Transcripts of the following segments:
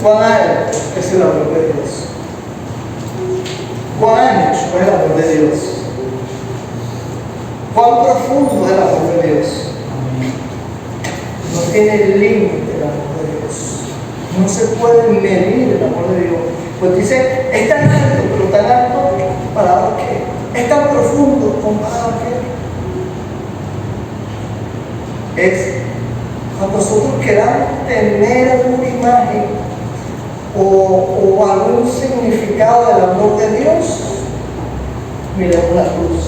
¿Cuán alto es el amor de Dios? ¿Cuán ancho es el amor de Dios? ¿Cuán profundo es el amor de Dios? No tiene límite el amor de Dios. No se puede medir el amor de Dios. Pues dice, es tan alto, pero tan alto comparado a qué. Es tan profundo comparado a qué. Es cuando nosotros queramos tener alguna imagen o algún significado del amor de Dios, miremos la cruz.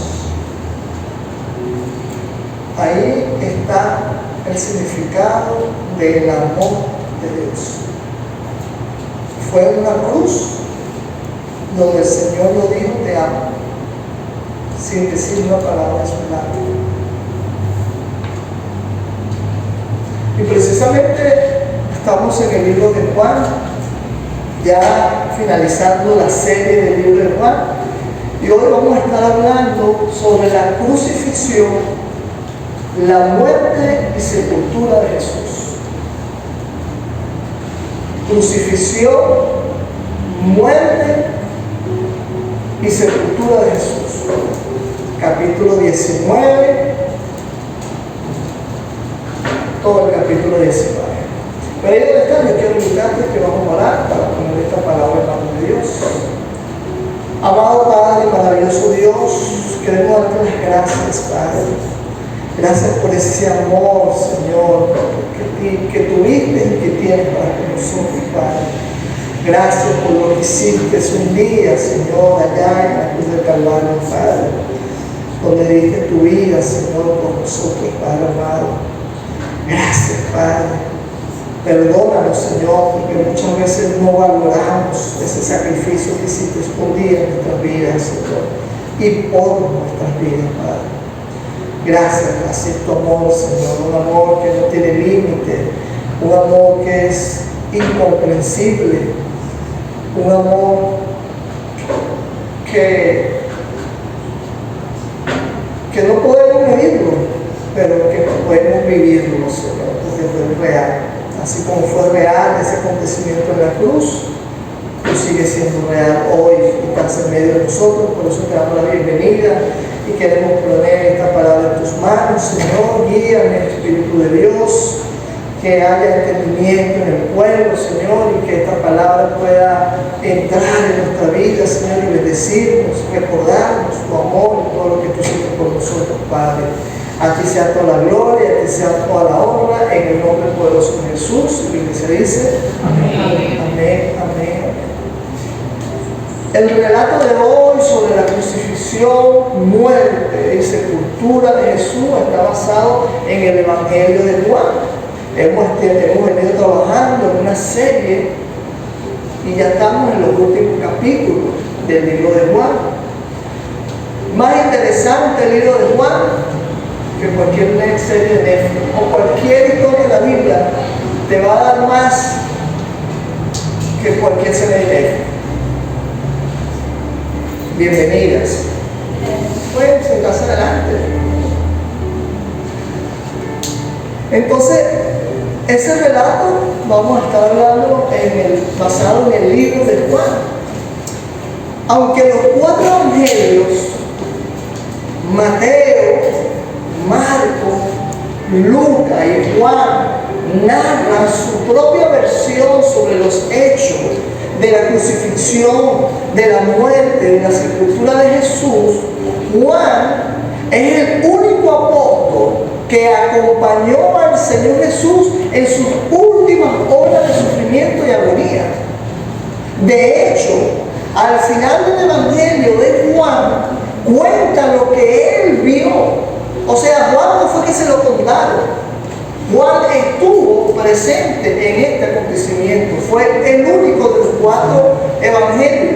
Ahí está el significado del amor de Dios. Fue una cruz donde el Señor lo dijo, te amo, sin decir una palabra de su labio. Y precisamente estamos en el libro de Juan, ya finalizando la serie del libro de Juan, y hoy vamos a estar hablando sobre la crucifixión, la muerte y sepultura de Jesús. Crucifixión, muerte y sepultura de Jesús. Capítulo 19, todo el capítulo 19. Pero ahí donde está, yo quiero invitarte que vamos a orar para poner esta palabra en manos de Dios. Amado Padre, maravilloso Dios, queremos darte las gracias, Padre. Gracias por ese amor, Señor, que tuviste y que tienes para con nosotros, Padre. Gracias por lo que hiciste un día, Señor, allá en la cruz del Calvario, Padre, donde diste tu vida, Señor, por nosotros, Padre amado. Gracias, Padre. Perdónanos, Señor, porque muchas veces no valoramos ese sacrificio que hiciste un día en nuestras vidas, Señor, y por nuestras vidas, Padre. Gracias, gracias tu amor, Señor, un amor que no tiene límite, un amor que es incomprensible, un amor que no podemos medirlo, pero que podemos vivirlo, Señor, porque fue real. Así como fue real ese acontecimiento en la cruz, tú sigues siendo real hoy y estás en medio de nosotros. Por eso te damos la bienvenida y queremos poner esta palabra en tus manos, Señor. Guíame, Espíritu de Dios, que haya entendimiento en el pueblo, Señor, y que esta palabra pueda entrar en nuestra vida, Señor, y bendecirnos, recordarnos tu amor y todo lo que tú hiciste por nosotros, Padre. A ti sea toda la gloria, a ti sea toda la honra, en el nombre poderoso de Jesús. Y la iglesia dice, amén, amén, amén. El relato de hoy sobre la crucifixión, muerte y sepultura de Jesús está basado en el Evangelio de Juan. Hemos venido trabajando en una serie y ya estamos en los últimos capítulos del libro de Juan. Más interesante el libro de Juan que cualquier serie de Netflix o cualquier historia de la Biblia te va a dar más que cualquier serie de Netflix. Bienvenidas. Pueden sentarse adelante. Entonces, ese relato vamos a estar hablando basado en el libro de Juan. Aunque los cuatro evangelios, Mateo, Marcos, Lucas y Juan, narran su propia versión sobre los hechos de la crucifixión, de la muerte, de la sepultura de Jesús, Juan es el único apóstol que acompañó al Señor Jesús en sus últimas horas de sufrimiento y agonía. De hecho, al final del Evangelio de Juan, cuenta lo que él vio. O sea, Juan no fue que se lo contaron. Juan estuvo presente en este acontecimiento. Fue el único de los cuatro evangelios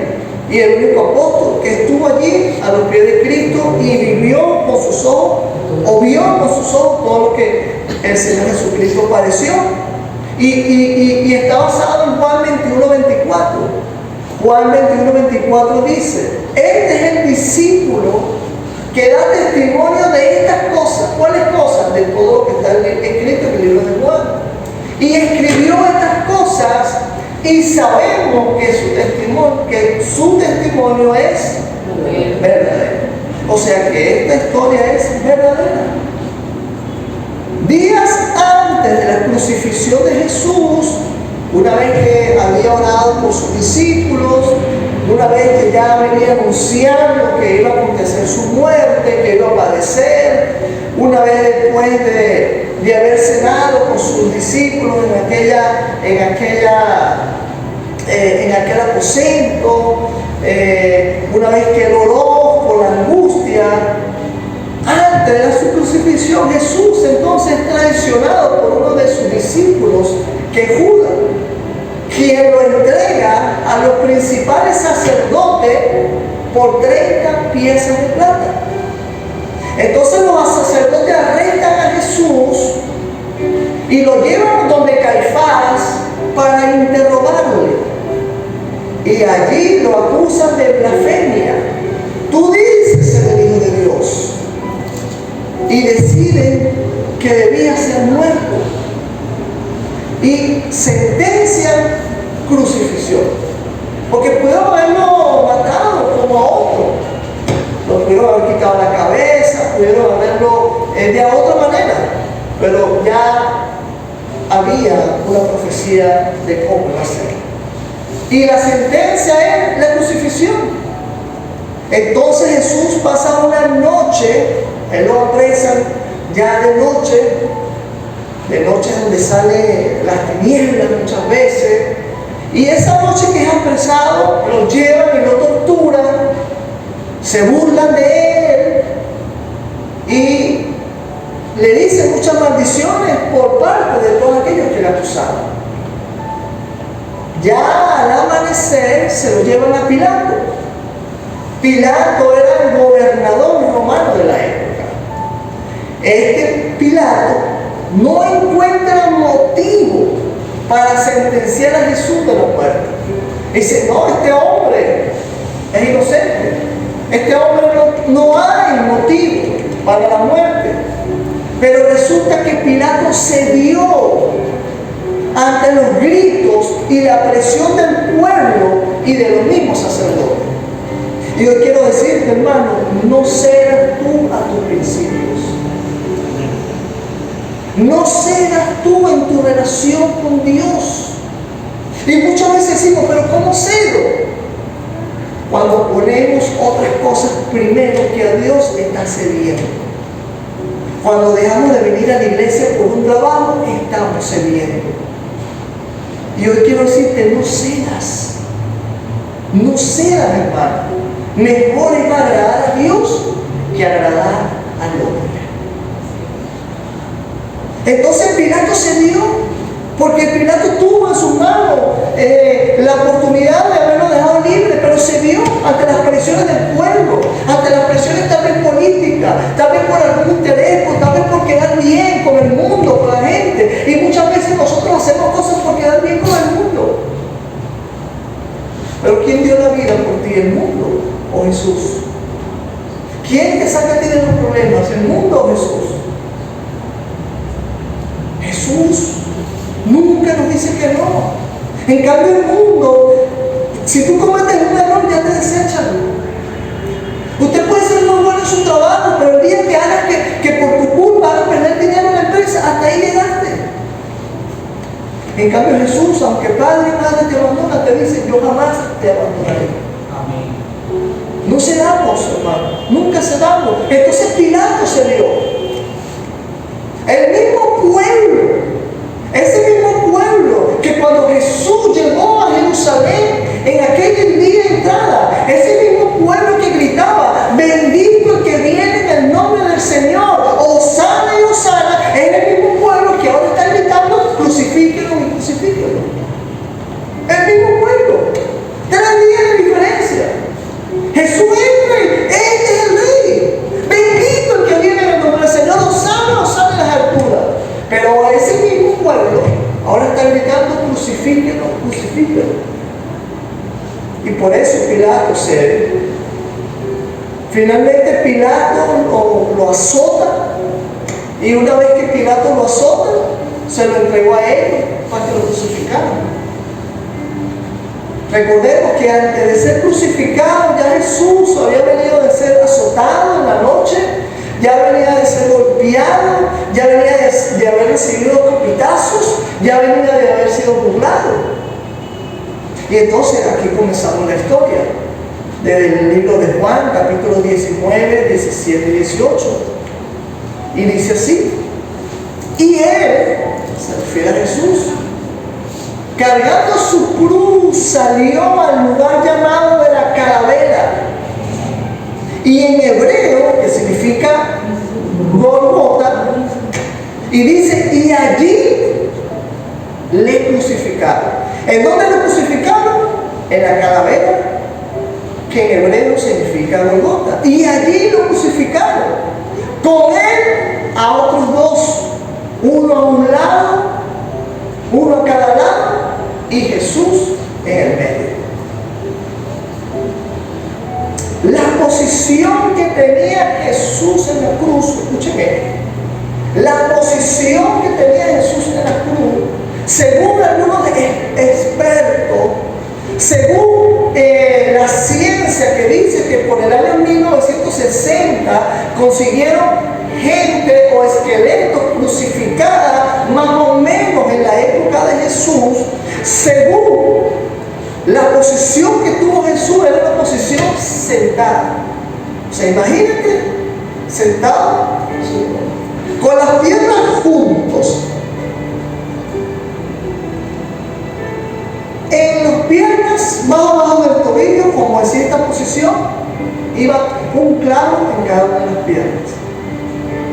y el único apóstol que estuvo allí a los pies de Cristo y vivió con sus ojos, o vio con sus ojos todo lo que el Señor Jesucristo padeció. Y está basado en Juan 21:24. Juan 21:24 dice: este es el discípulo que da testimonio de estas cosas. ¿Cuáles cosas? De todo lo que está escrito en el libro de Juan. Y escribió estas cosas y sabemos que su testimonio es verdadero. O sea que esta historia es verdadera. Días antes de la crucifixión de Jesús, una vez que había orado por sus discípulos, una vez que ya venía anunciando que iba a acontecer su muerte, que iba a padecer, una vez después de haber cenado con sus discípulos en aquel aposento, una vez que él oró por la angustia, antes de su crucifixión, Jesús entonces es traicionado por uno de sus discípulos, que es Judas, quien lo entrega a los principales sacerdotes por 30 piezas de plata. Entonces los sacerdotes arrestan a Jesús y lo llevan donde Caifás para interrogarle. Y allí lo acusan de blasfemia. Tú dices ser el Hijo de Dios. Y deciden que debía ser muerto. Y sentencian crucifixión. Porque pudieron haberlo matado como a otro. Lo pudieron haber quitado la cabeza, pudieron haberlo de otra manera. Pero ya había una profecía de cómo iba a ser. Y la sentencia es la crucifixión. Entonces Jesús pasa una noche, él lo apresan ya de noche donde salen las tinieblas muchas veces, y esa noche que es apresado, lo llevan y lo torturan, se burlan de él y le dicen muchas maldiciones por parte de todos aquellos que le acusaban. Ya al amanecer se lo llevan a Pilato. Pilato era el gobernador romano de la época. Este Pilato no encuentra motivo para sentenciar a Jesús de la muerte. Dice, no, este hombre es inocente. Este hombre no hay motivo para la muerte. Pero resulta que Pilato cedió ante los gritos y la presión del pueblo y de los mismos sacerdotes. Y yo quiero decirte, hermano, no cedas tú a tus principios. No cedas tú en tu relación con Dios. Y muchas veces decimos, pero ¿cómo cedo? Cuando ponemos otras cosas primero que a Dios, está cediendo. Cuando dejamos de venir a la iglesia por un trabajo, estamos cediendo. Y hoy quiero decirte, no cedas. No cedas, hermano. Mejor es agradar a Dios que agradar al hombre. Entonces Pilato cedió, porque Pilato tuvo en sus manos la oportunidad de haberlo dejado libre, pero cedió ante las presiones del pueblo, ante las presiones tal vez políticas, tal vez por algún interés, tal vez por quedar bien con el mundo, con la gente. Y muchas veces nosotros hacemos cosas por quedar bien con el mundo. Pero ¿quién dio la vida por ti, el mundo o Jesús? ¿Quién te saca a ti de los problemas, el mundo o Jesús? Jesús nunca nos dice que no. En cambio el mundo, si tú cometes un error, ya te desechan. Usted puede ser muy bueno en su trabajo, pero el día que hagas que por tu culpa hagas perder dinero en la empresa, hasta ahí llegaste. En cambio Jesús, aunque padre y madre te abandonan, te dice, yo jamás te abandonaré. Amén. No cedamos, hermano, nunca cedamos. Entonces Pilato cedió. El mismo pueblo, ese mismo pueblo que cuando Jesús llegó a Jerusalén en aquel día de entrada, ese mismo pueblo que gritaba, bendito el que viene en el nombre del Señor, Hosana y Hosana, es el mismo pueblo que ahora está gritando, crucifíquenlo y crucifíquenlo. El mismo pueblo, 3 días de diferencia. Jesús es rey, este es el rey, bendito el que viene en el nombre del Señor, Hosana, Hosana en las alturas. Pero ese mismo pueblo ahora está gritando, crucifíquenlo, crucifíquenlo. Y por eso Pilato cede. Finalmente Pilato lo azota, y una vez que Pilato lo azota, se lo entregó a ellos para que lo crucificaran. Recordemos que antes de ser crucificado, ya Jesús había venido de ser azotado en la noche, ya venía de ser golpeado, ya venía de haber recibido copitazos, ya venía de haber sido burlado. Y entonces aquí comenzamos la historia del libro de Juan, capítulo 19, 17 y 18. Y dice así: y él, se refiere a Jesús, cargando su cruz, salió al lugar llamado de la Calavera. Y en hebreo, que significa Golgota, y dice, y allí le crucificaron. ¿En dónde le crucificaron? En la calavera, que en hebreo significa Golgota. Y allí lo crucificaron. Con él a otros dos, uno a un lado, uno a cada lado, y Jesús en el medio. La posición que tenía Jesús en la cruz, escuchen esto, la posición que tenía Jesús en la cruz, según algunos expertos, según la ciencia que dice que por el año 1960 consiguieron gente o esqueletos crucificadas más o menos en la época de Jesús, según la posición que tuvo Jesús era una posición sentada. O sea, imagínate, sentado, con las piernas juntos. En las piernas, más abajo del tobillo, como decía esta posición, iba un clavo en cada una de las piernas.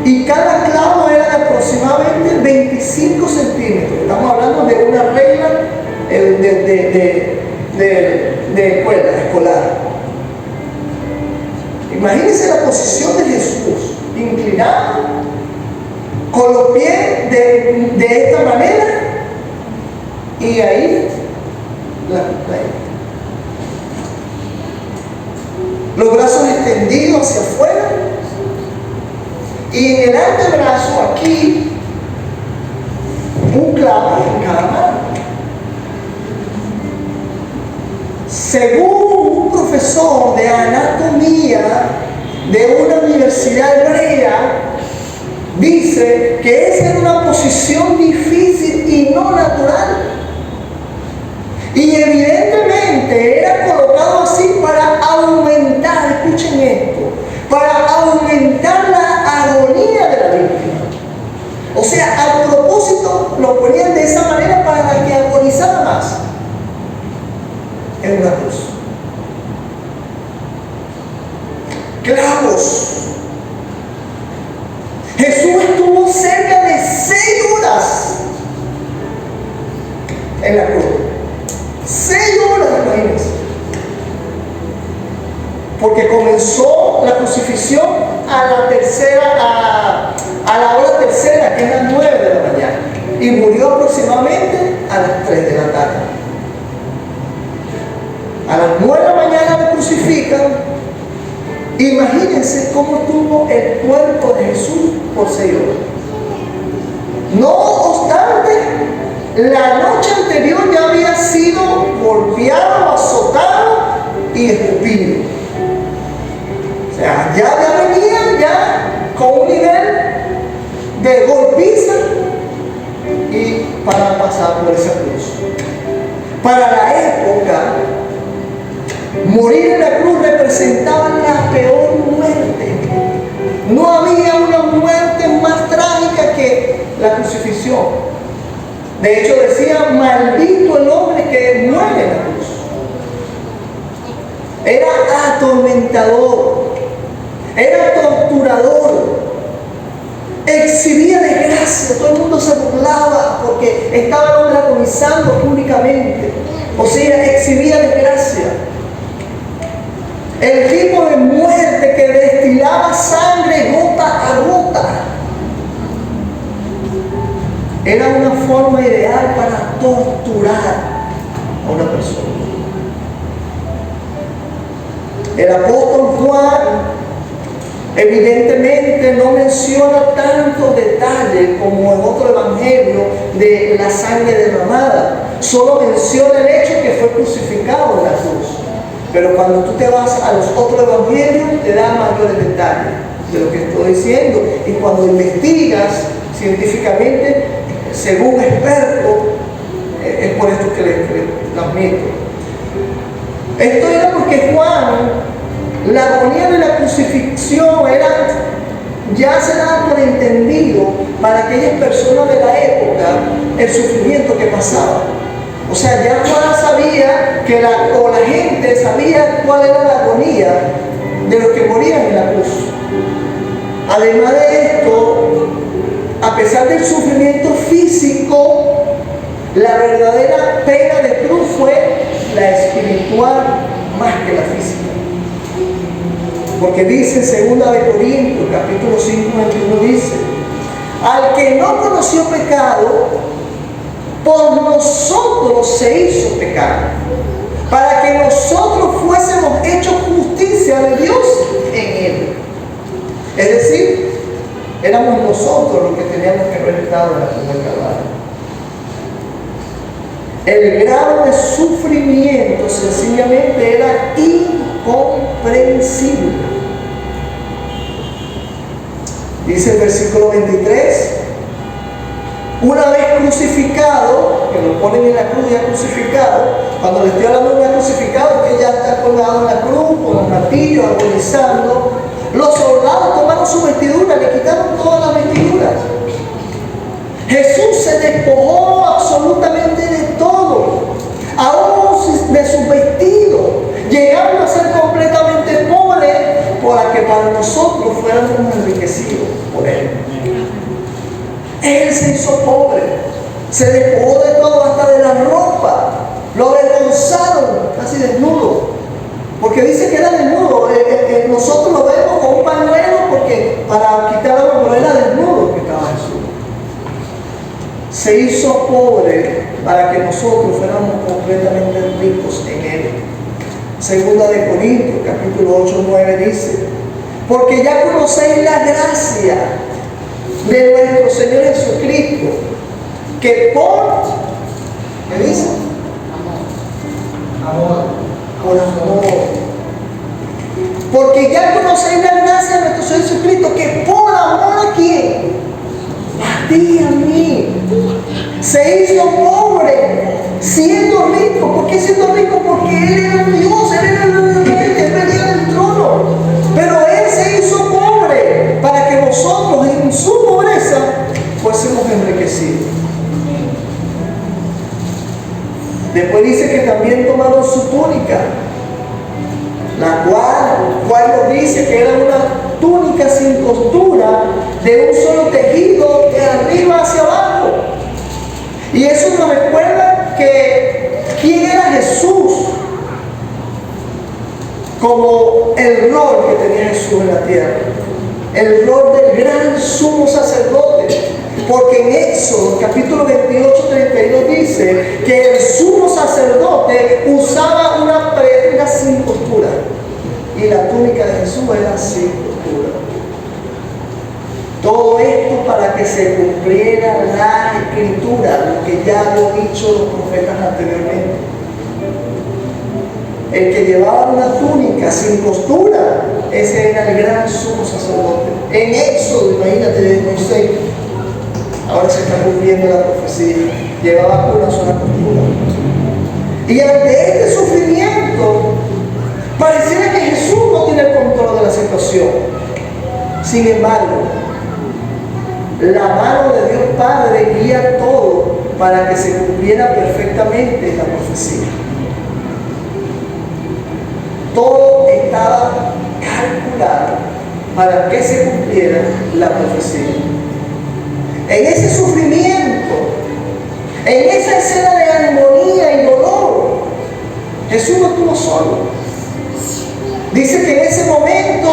Y cada clavo era de aproximadamente 25 centímetros. Estamos hablando de una regla de escolar. Imagínense la posición de Jesús, inclinado, con los pies de esta manera, y ahí los brazos extendidos hacia afuera, y en el antebrazo aquí un clavo en cada mano. Según un profesor de anatomía de una universidad hebrea, dice que esa era una posición difícil y no natural. Y evidentemente era colocado así para aumentar, escuchen esto, para aumentar la agonía de la víctima. O sea, a propósito lo ponían de esa manera para que agonizara más. En una cruz. Clavos. Jesús estuvo cerca de 6 horas en la cruz. 6 horas, imagínense. Porque comenzó la crucifixión a la hora tercera, que es las 9 de la mañana. Y murió aproximadamente a las 3 de la tarde. A las 9 de la mañana lo crucifican. Imagínense cómo estuvo el cuerpo de Jesús por 6 horas. No obstante, la noche anterior ya había sido golpeado, azotado y escupido. O sea, ya venía ya con un nivel de golpiza y para pasar por esa cruz. Para la época, morir en la cruz representaba la peor muerte. No había una muerte más trágica que la crucifixión. De hecho decía, maldito el hombre que muere en la cruz. Era atormentador, era torturador, exhibía desgracia, todo el mundo se burlaba porque estaba el hombre agonizando públicamente. O sea, exhibía desgracia. El tipo de muerte que destilaba sangre gota a gota. Era una forma ideal para torturar a una persona. El apóstol Juan evidentemente no menciona tantos detalles como en otro evangelio de la sangre derramada. solo menciona el hecho que fue crucificado en la cruz. Pero cuando tú te vas a los otros evangelios, te dan mayores detalles de lo que estoy diciendo. Y cuando investigas científicamente, según expertos, es por esto que les transmito. Esto era porque Juan, la agonía de la crucifixión ya se daba por entendido para aquellas personas de la época el sufrimiento que pasaba. O sea, ya Juan sabía o la gente sabía cuál era la agonía de los que morían en la cruz. Además de esto, a pesar del sufrimiento físico, la verdadera pena de cruz fue la espiritual más que la física. Porque dice en 2 Corintios, capítulo 5, 21, dice: al que no conoció pecado, por nosotros se hizo pecado, para que nosotros fuésemos hechos justicia de Dios en él. Es decir, éramos nosotros los que teníamos que haber estado en la cruz del Calvario. El grado de sufrimiento sencillamente era incomprensible. Dice el versículo 23: una vez crucificado, que lo ponen en la cruz ya crucificado, cuando le estoy hablando de una crucificado, que ya está colgado en la cruz, con los martillos, agonizando, los soldados tomaron su vestidura, le quitaron todas las vestiduras. Jesús se despojó absolutamente de todo, aún de sus vestidos, llegando a ser completamente pobre, para que para nosotros fuéramos enriquecidos por Él. Él se hizo pobre, se despojó de todo, hasta de la ropa, lo avergonzaron, casi desnudo, porque dice que era desnudo. Nosotros lo vemos con un pañuelo, porque para quitarlo, pero era desnudo que estaba Jesús. Se hizo pobre para que nosotros fuéramos completamente ricos en Él. 2 Corintios, capítulo 8, 9 dice: porque ya conocéis la gracia de nuestro Señor Jesucristo, que ¿qué dice? Por amor. Porque ya conocéis la gracia de nuestro Señor Jesucristo, que por amor ¿a quién? A ti y a mí. Se hizo pobre, siendo rico. ¿Por qué siendo rico? Porque Él era Dios, Él era el rey, Él venía del trono. Pero Él se hizo pobre para que nosotros en su pobreza fuésemos enriquecidos. Después dice que también tomaron su túnica, la cual nos dice que era una túnica sin costura, de un solo tejido, de arriba hacia abajo. Y eso nos recuerda que quién era Jesús, como el rol que tenía Jesús en la tierra, el rol del gran sumo sacerdote. Porque en Éxodo capítulo 28, 32 dice que el sumo sacerdote usaba una prenda sin costura, y la túnica de Jesús era sin costura. Todo esto para que se cumpliera la escritura, lo que ya habían dicho los profetas anteriormente. El que llevaba una túnica sin costura, ese era el gran sumo sacerdote. En Éxodo, imagínate, de Moisés, ahora se está cumpliendo la profecía, llevaba una sola costura. Y ante este sufrimiento, pareciera que Jesús no tiene el control de la situación. Sin embargo, la mano de Dios Padre guía todo para que se cumpliera perfectamente la profecía. Todo estaba calculado para que se cumpliera la profecía. En ese sufrimiento, en esa escena de armonía y dolor, Jesús no estuvo solo. Dice que en ese momento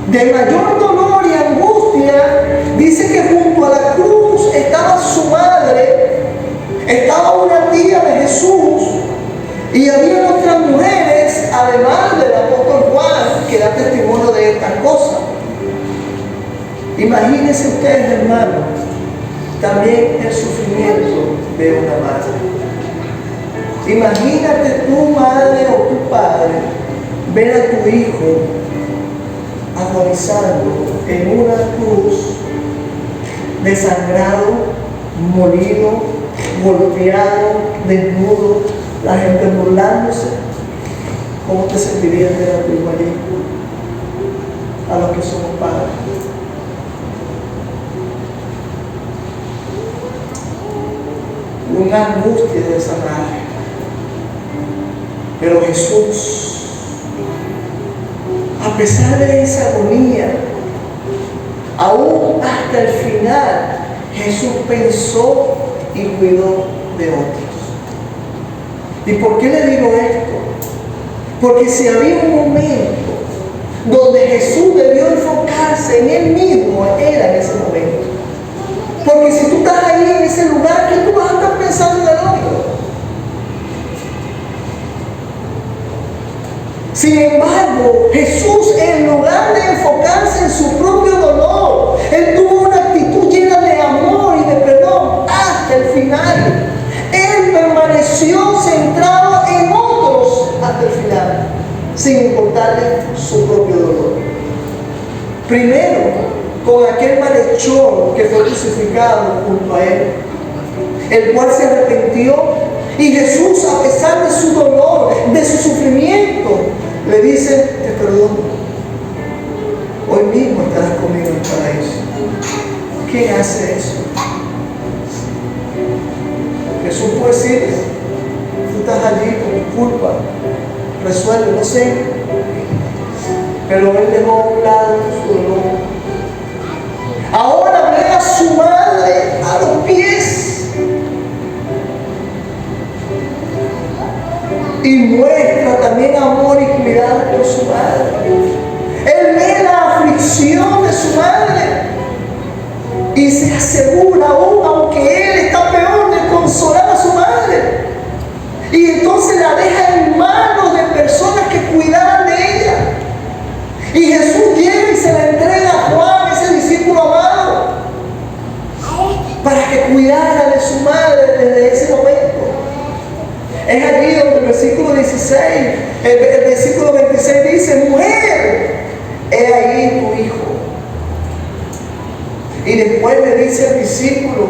de mayor dolor y angustia, dice que junto a la cruz estaba su madre, estaba una tía de Jesús, y había otras mujeres, además del apóstol Juan, que da testimonio de estas cosas. Imagínense ustedes, hermanos, también el sufrimiento de una madre. Imagínate tu madre o tu padre ver a tu hijo agonizando en una cruz, desangrado, molido, golpeado, desnudo, la gente burlándose. ¿Cómo te sentirías ver a tu hijo allí? A los que somos padres. Una angustia de esa madre. Pero Jesús, a pesar de esa agonía, aún hasta el final, Jesús pensó y cuidó de otros. ¿Y por qué le digo esto? Porque si había un momento donde Jesús debió enfocarse en Él mismo, era en ese momento. Porque si tú estás ahí en ese lugar, ¿qué tú vas a estar pensando en el otro? Sin embargo, Jesús, en lugar de enfocarse en su propio dolor, Él tuvo una actitud llena de amor y de perdón hasta el final. Él permaneció centrado en otros hasta el final, sin importarle su propio dolor. Primero, con aquel malhechor que fue crucificado junto a Él, el cual se arrepintió, y Jesús, a pesar de su dolor, de su sufrimiento, le dice: te perdono, hoy mismo estarás conmigo en el paraíso. ¿Quién hace eso? Jesús puede decir: tú estás allí con culpa, resuelve, no sé. Pero Él dejó a un lado su dolor. Ahora ve a su madre a los pies y muestra también amor y cuidado por su madre. Él ve la aflicción de su madre y se asegura, aún aunque Él está peor, de consolar a su madre. Y entonces la deja en manos de personas que cuidaran de ella. Y Jesús llega y se la entrega a Juan, ese discípulo amado, para que cuidara de su madre desde ese momento. Es allí donde el versículo 16, el versículo 26 dice: mujer, he ahí tu hijo. Y después le dice al discípulo: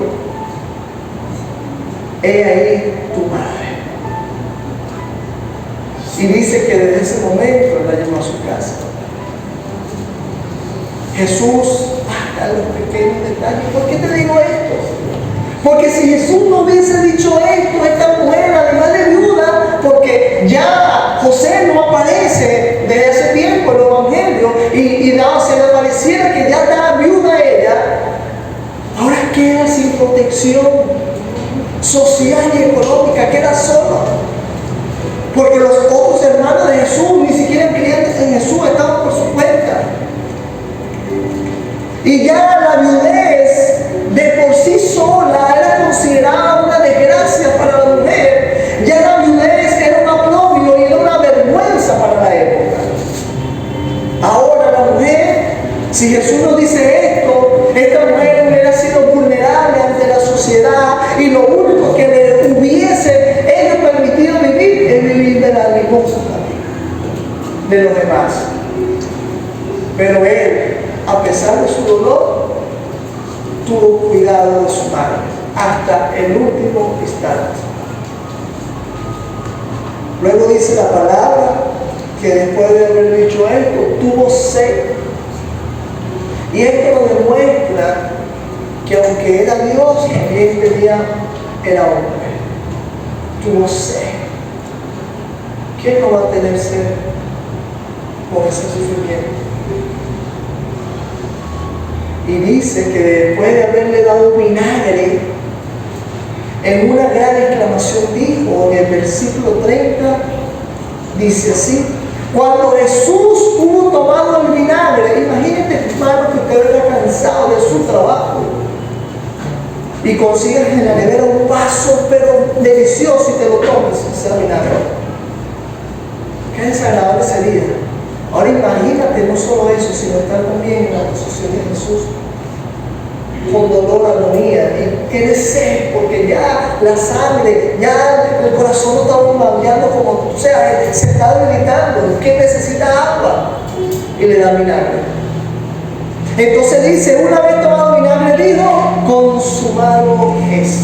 he ahí tu madre. Y dice que desde ese momento él la llevó a su casa. Jesús, hasta los pequeños detalles. ¿Por qué te digo esto? Porque si Jesús no hubiese dicho esto, esta mujer, además de viuda, porque ya José no aparece desde hace tiempo en el Evangelio, y se le pareciera que ya estaba viuda ella, ahora queda sin protección social y económica, queda sola. Porque los otros hermanos de Jesús, ni siquiera creyentes en Jesús, estaban por su cuenta. Y ya la viudez de por sí sola era considerada una desgracia para la mujer. Ya la viudez era un oprobio y era una vergüenza para la época. Ahora la mujer, si Jesús nos dice esto, esta mujer hubiera sido vulnerable ante la sociedad, y lo único que le hubiese ella permitido vivir es vivir de la limosna de los demás. Pero él, a pesar de su dolor, tuvo cuidado de su madre hasta el último instante. Luego dice la palabra que después de haber dicho esto, tuvo sed. Y esto nos demuestra que aunque era Dios, también era hombre. Tuvo sed. ¿Quién no va a tener sed con ese sufrimiento? Y dice que después de haberle dado vinagre, en una gran exclamación dijo, en el versículo 30, dice así: cuando Jesús hubo tomado el vinagre, imagínate, hermano, que usted era cansado de su trabajo y consigues en la nevera un vaso pero delicioso y te lo tomes, ese vinagre. Qué desagradable sería. Ahora imagínate no solo eso, sino estar también en la posición de Jesús. con dolor, agonía, y tiene sed porque ya la sangre, ya el corazón no está bombardeando como, o sea, se está debilitando, que necesita agua, y le da vinagre. Entonces dice, una vez tomado vinagre, dijo, consumado es.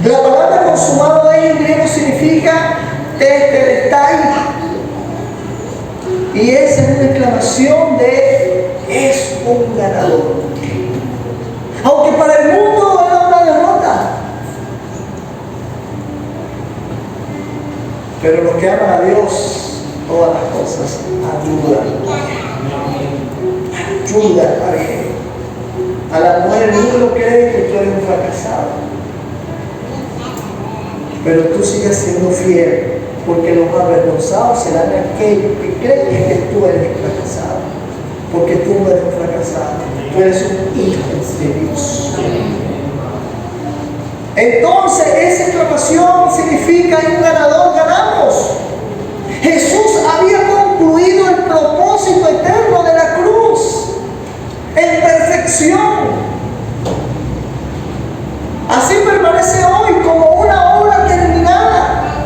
La palabra consumado en griego significa tetelestai, y esa es una exclamación de es un ganador. Aunque para el mundo era una derrota, pero los que aman a Dios, todas las cosas ayudan a bien. A la mujer el mundo cree que tú eres un fracasado, pero tú sigues siendo fiel, porque los avergonzados serán aquellos que creen que tú eres un fracasado, porque tú no eres un fracasado, tú eres un hijo de Dios. Entonces esa exclamación significa un ganador, ganamos. Jesús había concluido el propósito eterno de la cruz en perfección. Así permanece hoy como una obra terminada.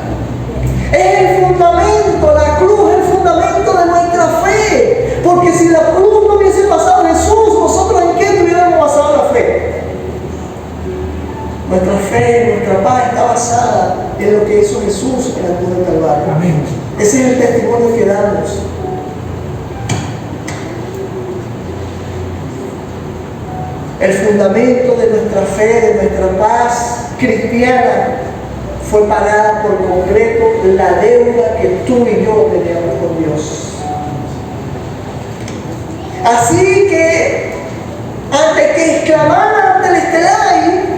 Es el fundamento, la cruz es el fundamento de nuestra fe. Porque si la cruz no hubiese pasado Jesús, ¿nosotros en qué hubiéramos basado la fe? Nuestra fe, nuestra paz está basada en lo que hizo Jesús en la cruz del Calvario. Amén. Ese es el testimonio que damos. El fundamento de nuestra fe, de nuestra paz cristiana, fue pagada por completo la deuda que tú y yo teníamos con Dios. Así que, antes que exclamaran ante el Estelai,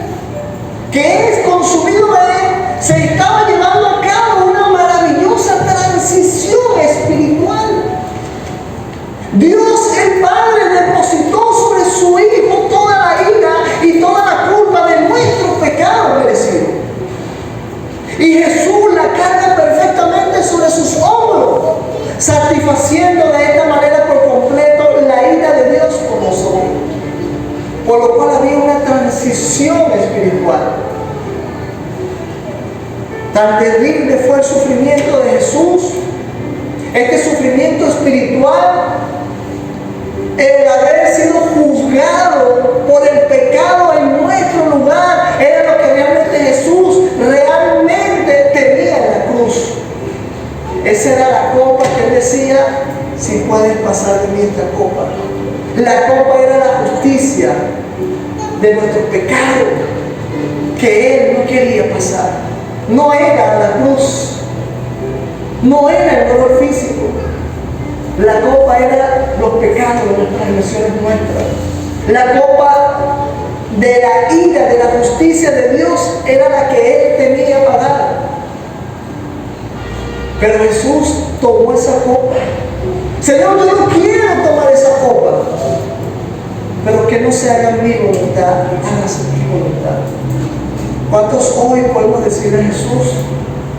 que es consumido es, se estaba llevando a cabo una maravillosa transición espiritual. Dios el Padre depositó sobre su Hijo toda la ira y toda la culpa de nuestros pecados merecidos. Y Jesús la carga perfectamente sobre sus hombros, satisfaciendo de esta manera por completo la ira de Dios por nosotros. Por lo cual había una transición espiritual. Tan terrible fue el sufrimiento de Jesús, este sufrimiento espiritual, el haber sido juzgado por el pecado en nuestro lugar, era lo que realmente Jesús realmente tenía en la cruz. Esa era la copa que él decía, si puedes pasar de mí esta copa. La copa era la justicia de nuestro pecado que él no quería pasar. No era la cruz, no era el dolor físico. La copa era los pecados, las transgresiones nuestras. La copa de la ira, de la justicia de Dios, era la que él tenía para dar. Pero Jesús tomó esa copa. Señor, yo no quiero tomar esa copa, pero que no se haga mi voluntad, hágase mi voluntad. ¿Cuántos hoy podemos decir a Jesús,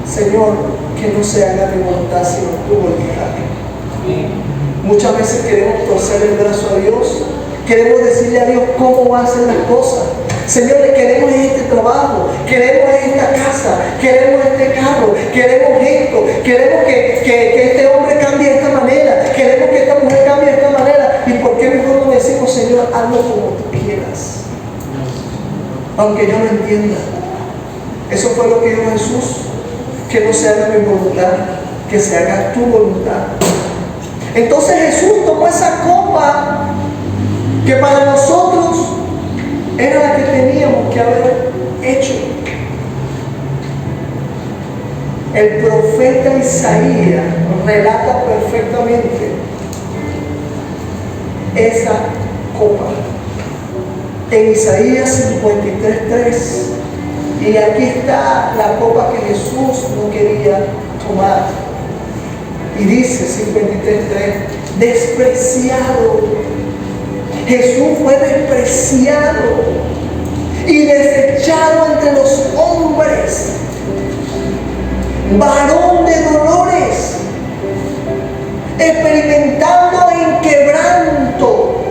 Señor, que no se haga mi voluntad sino tu voluntad? Muchas veces queremos torcer el brazo a Dios, queremos decirle a Dios cómo va a hacer las cosas. Señor, queremos este trabajo, queremos esta casa, queremos este carro, queremos esto, queremos que este hombre cambie de esta manera, queremos que esta mujer cambie de esta manera. ¿Y por qué mejor no decimos, Señor, hazlo como tú quieras? Aunque yo no entienda. Eso fue lo que dijo Jesús, que no se haga mi voluntad, que se haga tu voluntad. Entonces Jesús tomó esa copa que para nosotros era la que teníamos que haber hecho. El profeta Isaías relata perfectamente esa copa en Isaías 53:3. Y aquí está la copa que Jesús no quería tomar. Y dice 53:3, despreciado. Jesús fue despreciado y desechado entre los hombres, varón de dolores, experimentando en quebranto,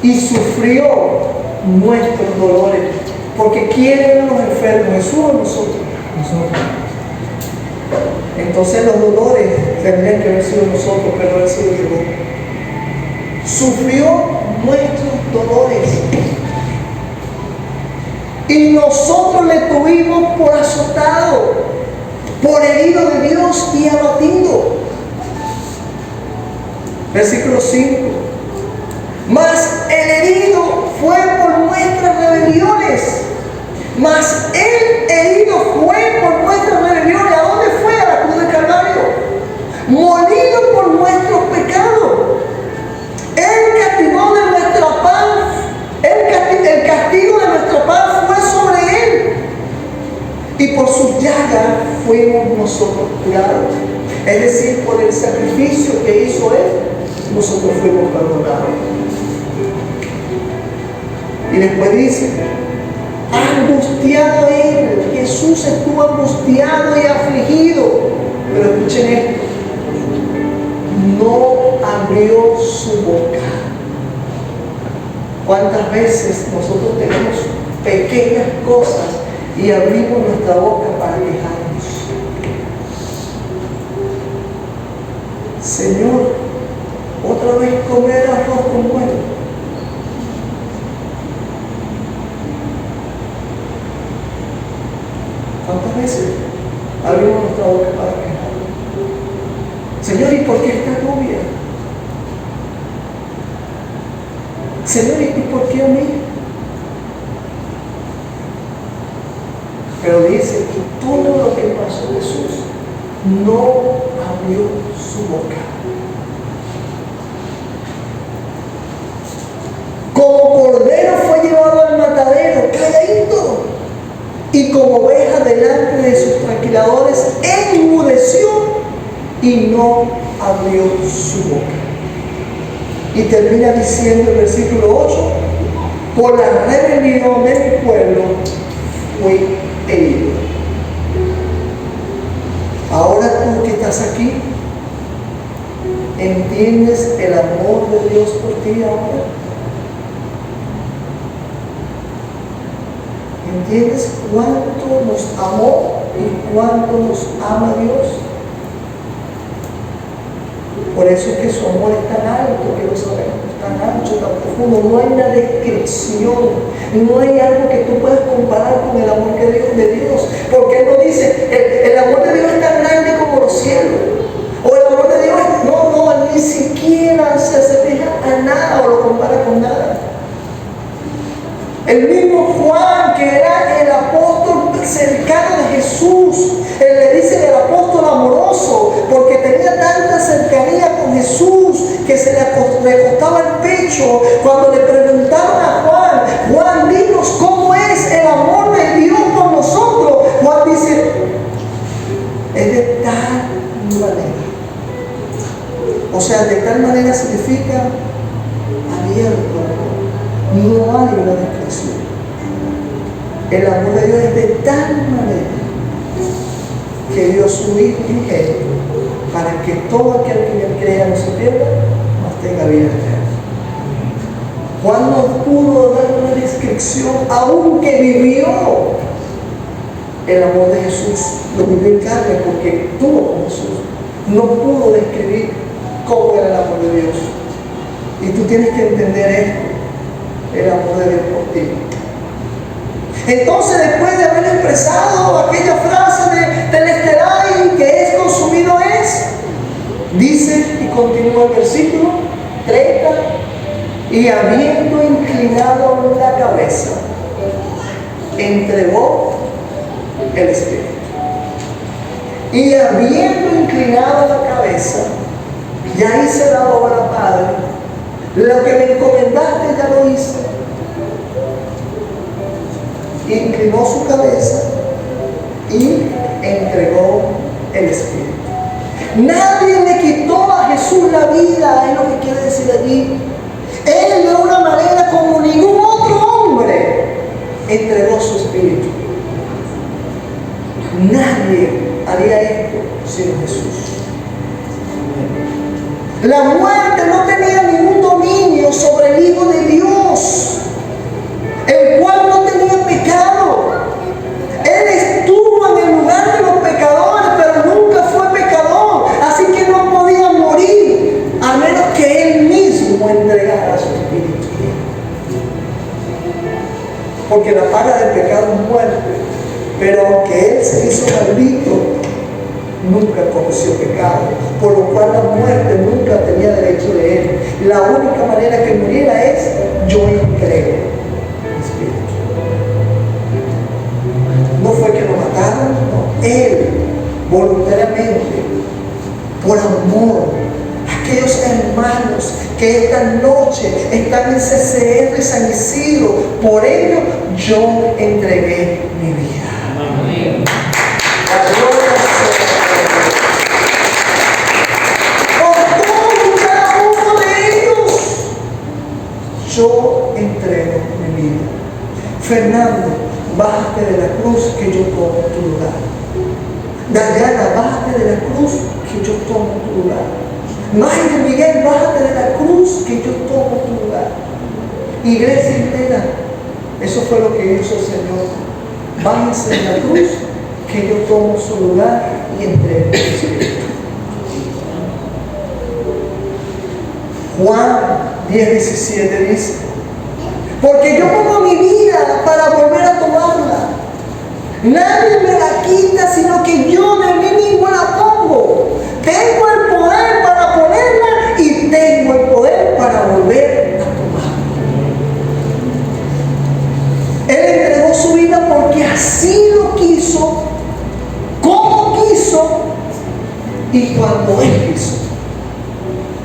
y sufrió nuestros dolores. Porque ¿quién eran los enfermos? ¿Jesús o nosotros? Nosotros. Entonces los dolores tendrían que haber sido nosotros, pero haber sido Dios. Sufrió nuestros dolores. Y nosotros le tuvimos por azotado, por herido de Dios y abatido. Versículo 5. Mas el herido fue por nuestras rebeliones. Mas el herido fue por nuestras rebeliones. ¿A dónde fue? A la cruz del Calvario. Molido por nuestros pecados. El castigo de nuestra paz, el castigo de nuestra paz fue sobre él. Y por sus llagas fuimos nosotros curados. Es decir, por el sacrificio que hizo él, nosotros fuimos perdonados. Y después dice, angustiado él. Jesús estuvo angustiado y afligido. Pero escuchen esto, no abrió su boca. ¿Cuántas veces nosotros tenemos pequeñas cosas y abrimos nuestra boca para quejarnos? Señor, otra vez comer arroz con huevo. ¿Cuántas veces abrimos nuestra boca para quejarnos? Señor, ¿y por qué esta lluvia? Señor, ¿y por qué a mí? Pero dice que todo lo que pasó Jesús no abrió su boca. Como cordero fue llevado al matadero, calladito, y como oveja delante de sus trasquiladores, enmudeció y no abrió su boca. Y termina diciendo el versículo 8, por la rebelión de mi pueblo fui herido. Ahora tú que estás aquí, ¿entiendes el amor de Dios por ti ahora? ¿Entiendes cuánto nos amó y cuánto nos ama Dios? Por eso es que su amor es tan alto, que lo sabemos, tan ancho, tan profundo. No hay una descripción, no hay algo que tú puedas comparar con el amor de Dios. Porque Él nos dice, el amor de Dios es tan grande como los cielos. O el amor de Dios, no, ni siquiera se asemeja a nada o lo compara con nada. El mismo Juan, que era el apóstol cercano de Jesús, él le dice el apóstol amoroso, porque tenía tanta cercanía con Jesús que se le acostaba el pecho. Cuando le preguntaron a Juan, dinos cómo es el amor de Dios por nosotros, Juan dice, es de tal manera. O sea, de tal manera significa abierto. No hay una descripción. El amor de Dios es de tal manera que dio a su Hijo unigénito para que todo aquel que en él crea no se pierda, mas tenga vida eterna. Juan no pudo dar una descripción, aunque vivió el amor de Jesús, lo vivió en carne porque tuvo con Jesús. No pudo describir cómo era el amor de Dios. Y tú tienes que entender esto, el amor de Dios por ti. Entonces, después de haber expresado aquella frase de telesterai, que es consumido es, dice y continúa el versículo 30, y habiendo inclinado la cabeza, entregó el Espíritu. Y habiendo inclinado la cabeza, ya hice la obra, Padre, lo que me encomendaste ya lo hice. Inclinó su cabeza y entregó el Espíritu. Nadie le quitó a Jesús la vida, es lo que quiere decir allí. Él, de una manera como ningún otro hombre, entregó su Espíritu. Nadie haría esto sino Jesús. La muerte no tenía ningún dominio sobre el Hijo de Dios. iniquidad. Porque la paga del pecado es muerte, pero aunque Él se hizo maldito, nunca conoció pecado, por lo cual la muerte nunca tenía derecho de Él. La única manera que muriera es: yo entrego mi espíritu. No fue que lo mataron, no. Él voluntariamente, por amor, aquellos hermanos que esta noche están en CCR San Isidro, por ello yo entregué mi vida. Amén. La gloria al Señor. Por todos y cada uno de ellos, yo entrego mi vida. Fernando, bájate de la cruz que yo tomo tu lugar. Dayana, bájate de la cruz que yo tomo tu lugar. Mayra, Miguel, bájate de la cruz que yo tomo tu lugar. Iglesia entera, eso fue lo que hizo el Señor. Bájense de la cruz que yo tomo su lugar y entrego mi espíritu. Juan 10:17 dice: porque yo pongo mi vida para volver a tomarla. Nadie me la quita, sino que yo de mí mismo la pongo. Tengo el poder para ponerla y tengo el poder para volver a tomarla. Él entregó su vida porque así lo quiso, como quiso y cuando Él quiso.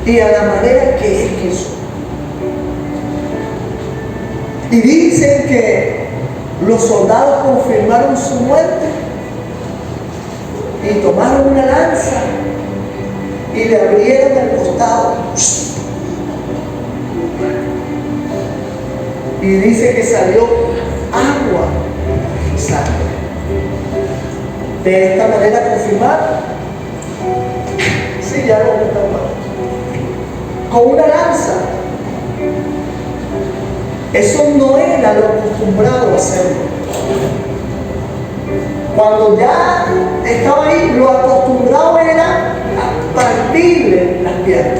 Y a la manera que Él quiso. Y dicen que los soldados confirmaron su muerte y tomaron una lanza y le abrieron el costado. Y dice que salió agua y sangre. De esta manera confirmar, sí, ya lo comentamos, con una lanza. Eso no era lo acostumbrado a hacerlo. Cuando ya estaba ahí, lo acostumbrado era a partirle las piernas.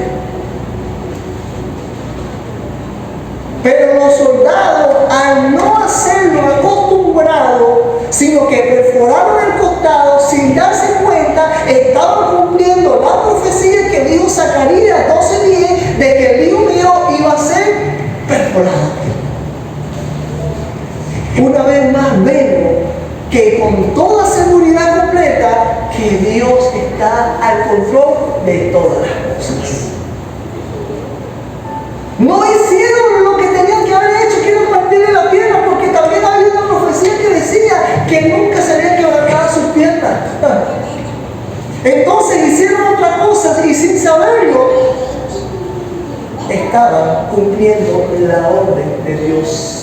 Pero los soldados, al no hacerlo acostumbrado, sino que perforaron el costado sin darse cuenta, estaban cumpliendo la profecía que dijo Zacarías 12:10 de que el hijo mío iba a ser perforado. Una vez más vemos que con toda seguridad completa que Dios está al control de todas las cosas. No hicieron lo que tenían que haber hecho, que era partirle la pierna, porque también había una profecía que decía que nunca se habían quebrantado sus piernas. Entonces hicieron otra cosa y sin saberlo estaban cumpliendo la orden de Dios.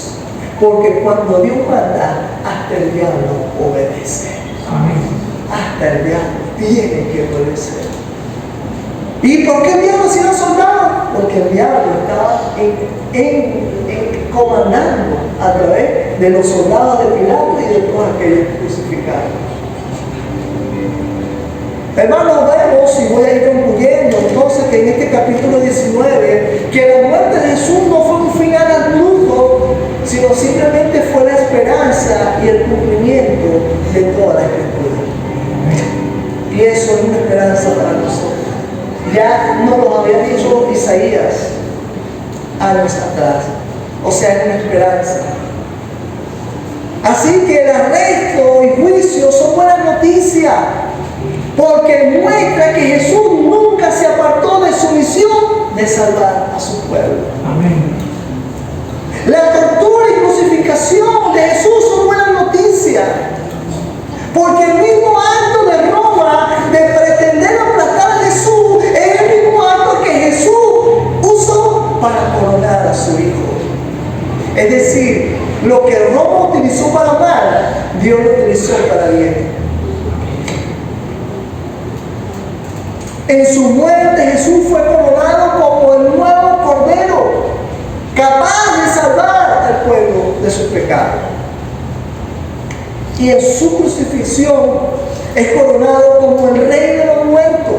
Porque cuando Dios manda, hasta el diablo obedece. Amén. Hasta el diablo tiene que obedecer. ¿Y por qué el diablo si no soldado? Porque el diablo estaba comandando a través de los soldados de Pilato y de todos aquellos crucificados. Hermanos, vemos, y voy a ir concluyendo, entonces, que en este capítulo 19, que la muerte de Jesús no fue un final abrupto, sino simplemente fue la esperanza y el cumplimiento de toda la Escritura. Y eso es una esperanza para nosotros. Ya nos lo había dicho Isaías años atrás. O sea, es una esperanza. Así que el arresto y juicio son buenas noticias, porque muestra que Jesús nunca se apartó de su misión de salvar a su pueblo. Amén. La tortura y crucificación de Jesús son buenas noticias, porque el mismo acto de Roma de pretender aplastar a Jesús es el mismo acto que Jesús usó para coronar a su Hijo. Es decir, lo que Roma utilizó para mal, Dios lo utilizó para bien. En su muerte Jesús fue coronado como el nuevo Cordero, capaz de salvar al pueblo de sus pecados. Y en su crucifixión es coronado como el Rey de los muertos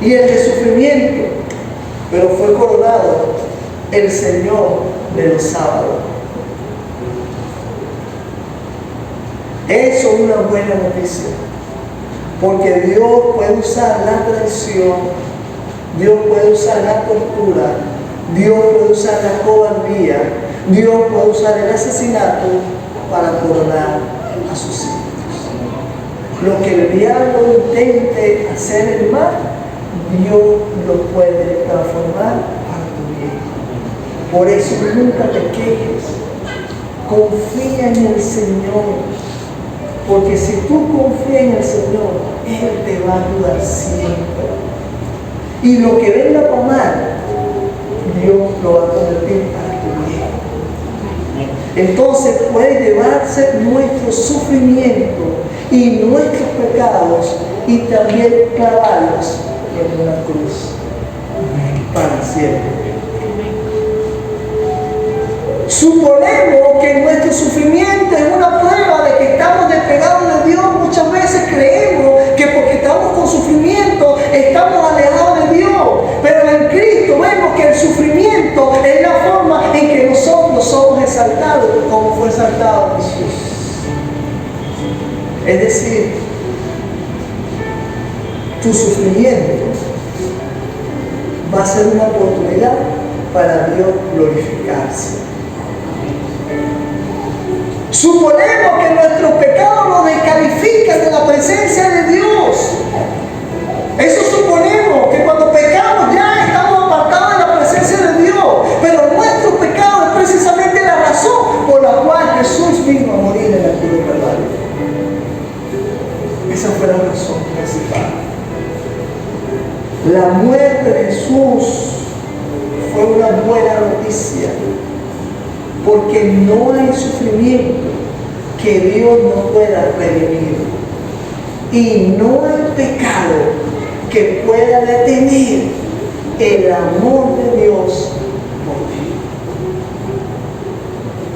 y el de sufrimiento, pero fue coronado el Señor de los sábados. Eso es una buena noticia, porque Dios puede usar la traición, Dios puede usar la tortura, Dios puede usar la cobardía, Dios puede usar el asesinato para coronar a sus hijos. Lo que el diablo intente hacer el mal, Dios lo puede transformar para tu bien. Por eso nunca te quejes, confía en el Señor, porque si tú confías en el Señor, Él te va a ayudar siempre. Y lo que venga para mal, Dios lo va a convertir para tu bien. Entonces puede llevarse nuestro sufrimiento y nuestros pecados y también clavarlos en una cruz para siempre. Suponemos que nuestro sufrimiento es una prueba de que estamos despegados de Dios. Muchas veces creemos que porque estamos con sufrimiento estamos alejados de Dios, pero en Cristo vemos que el sufrimiento es la forma en que nosotros somos exaltados, como fue exaltado Jesús. Es decir, tu sufrimiento va a ser una oportunidad para Dios glorificarse. Suponemos que nuestros pecados nos descalifican de la presencia de Dios. Eso suponemos, que cuando pecamos ya estamos apartados de la presencia de Dios. Pero nuestro pecado es precisamente la razón por la cual Jesús vino a morir en la cruz del Calvario. Esa fue la razón principal. La muerte de Jesús fue una buena noticia, porque no hay sufrimiento que Dios no pueda redimir, y no hay pecado que pueda detener el amor de Dios por ti.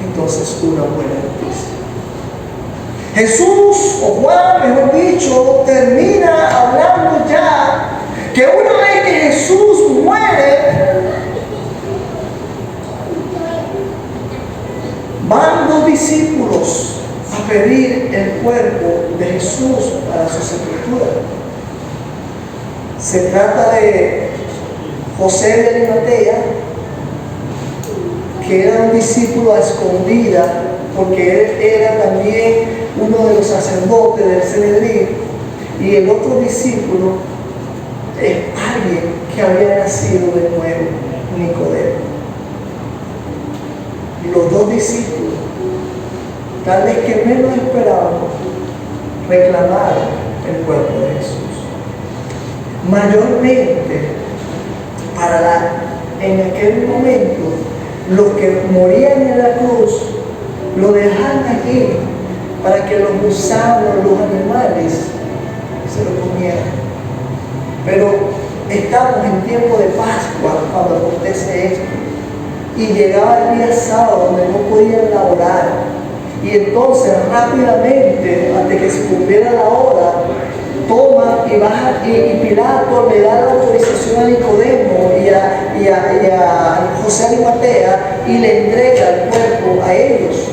Entonces, una buena noticia. Jesús, o Juan, mejor dicho, termina hablando ya que una vez que Jesús muere, van dos discípulos a pedir el cuerpo de Jesús para su sepultura. Se trata de José de Arimatea, que era un discípulo a escondida, porque él era también uno de los sacerdotes del Sanedrín, y el otro discípulo es alguien que había nacido de nuevo, Nicodemo. Los dos discípulos, tal vez que menos esperábamos, reclamaron el cuerpo de Jesús. Mayormente, en aquel momento, los que morían en la cruz, lo dejaban allí para que los gusanos, los animales, se lo comieran. Pero estamos en tiempo de Pascua cuando acontece esto. Y llegaba el día sábado donde no podían laborar. Y entonces rápidamente, antes que se cumpliera la hora, toma y baja, y Pilato le da la autorización a Nicodemo y a José de Arimatea, y le entrega el cuerpo a ellos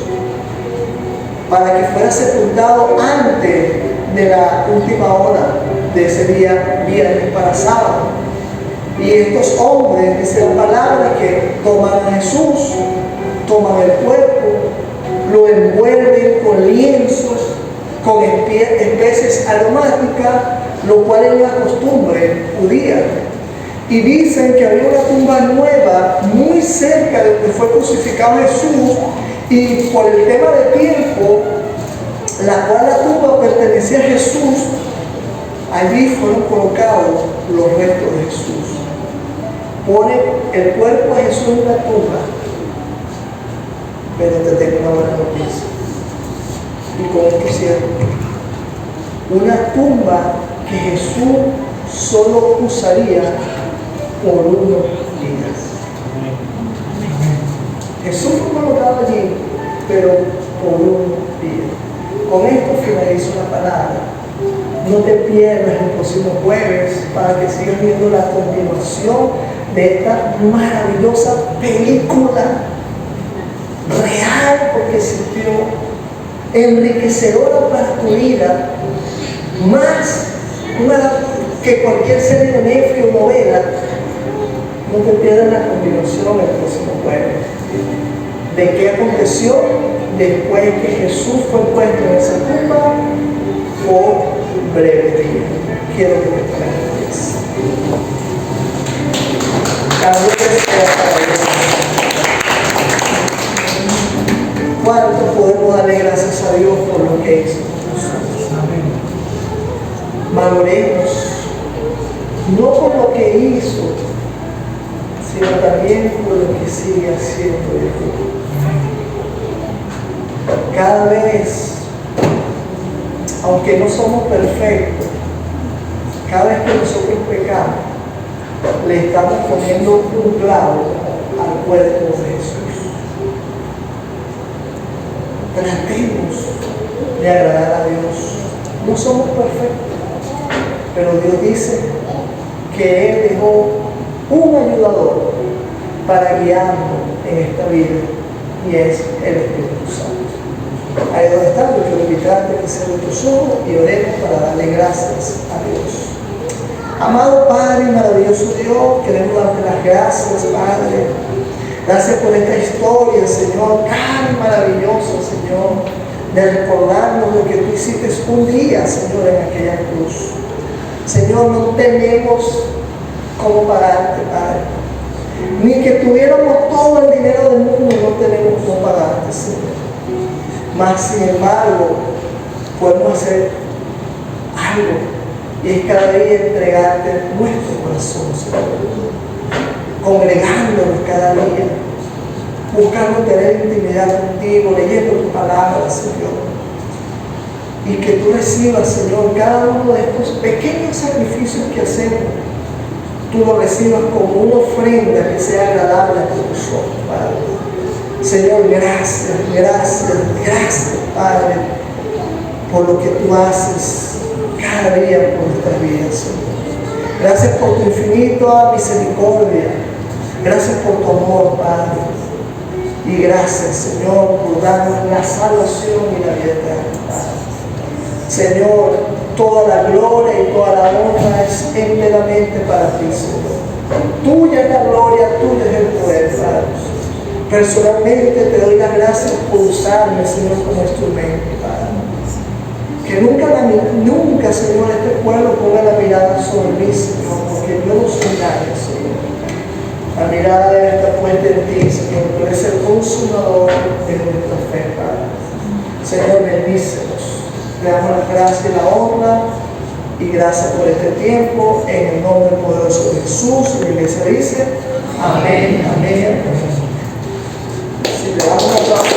para que fuera sepultado antes de la última hora de ese día, viernes para sábado. Y estos hombres, dice la palabra, que toman a Jesús, toman el cuerpo, lo envuelven con lienzos, con especies aromáticas, lo cual es una costumbre judía. Y dicen que había una tumba nueva muy cerca de donde fue crucificado Jesús, y por el tema de tiempo, la cual la tumba pertenecía a Jesús, allí fueron colocados los restos de Jesús. Pone el cuerpo de Jesús en la tumba, pero te tengo una buena noticia. Y con esto cierro. Una tumba que Jesús solo usaría por unos días. Jesús fue colocado allí, pero por unos días. Con esto finalizo la palabra. No te pierdas el próximo jueves para que sigas viendo la continuación de esta maravillosa película real, porque existió, enriquecedora para tu vida, más que cualquier serie de Netflix o novela. No te pierdas la continuación el próximo jueves de qué aconteció después que Jesús fue puesto en esa tumba por breve día. Quiero que te preguntes. Cada vez sea para Dios. ¿Cuánto podemos darle gracias a Dios por lo que hizo con nosotros? Valoremos, no por lo que hizo, sino también por lo que sigue haciendo de ti. Cada vez, aunque no somos perfectos, cada vez que nosotros pecamos, le estamos poniendo un clavo al cuerpo de Jesús. Tratemos de agradar a Dios. No somos perfectos, pero Dios dice que Él dejó un ayudador para guiarnos en esta vida, y es el Espíritu Santo. Ahí donde está, yo quiero invitarte a que cierres tus ojos y oremos para darle gracias a Dios. Amado Padre y maravilloso Dios, queremos darte las gracias, Padre. Gracias por esta historia, Señor, tan maravillosa, Señor, de recordarnos lo que tú hiciste un día, Señor, en aquella cruz. Señor, no tenemos cómo pagarte, Padre. Ni que tuviéramos todo el dinero del mundo, no tenemos cómo pagarte, Señor. Mas, sin embargo, podemos hacer algo, y es cada día entregarte nuestro corazón, Señor. Congregándonos cada día, buscando tener intimidad contigo, leyendo tu palabra, Señor. Y que tú recibas, Señor, cada uno de estos pequeños sacrificios que hacemos, tú lo recibas como una ofrenda que sea agradable a tus ojos, Padre. Señor, gracias, gracias, gracias, Padre, por lo que tú haces cada día por nuestras vidas, Señor. Gracias por tu infinita misericordia. Gracias por tu amor, Padre. Y gracias, Señor, por darnos la salvación y la vida eterna, Padre. Señor, toda la gloria y toda la honra es enteramente para ti, Señor. Tuya es la gloria, tuya es el poder, Padre. Personalmente te doy las gracias por usarme, Señor, como instrumento, Padre. Que nunca, Señor, este pueblo ponga la mirada sobre mí, Señor, porque yo no soy nadie, Señor. La mirada debe estar puesta en ti, Señor. Tú eres el consumador de nuestra fe, Padre. Señor, bendícenos. Le damos las gracias y la honra, y gracias por este tiempo, en el nombre poderoso de Jesús. Y la iglesia dice, amén, amén. Si le damos un aplauso.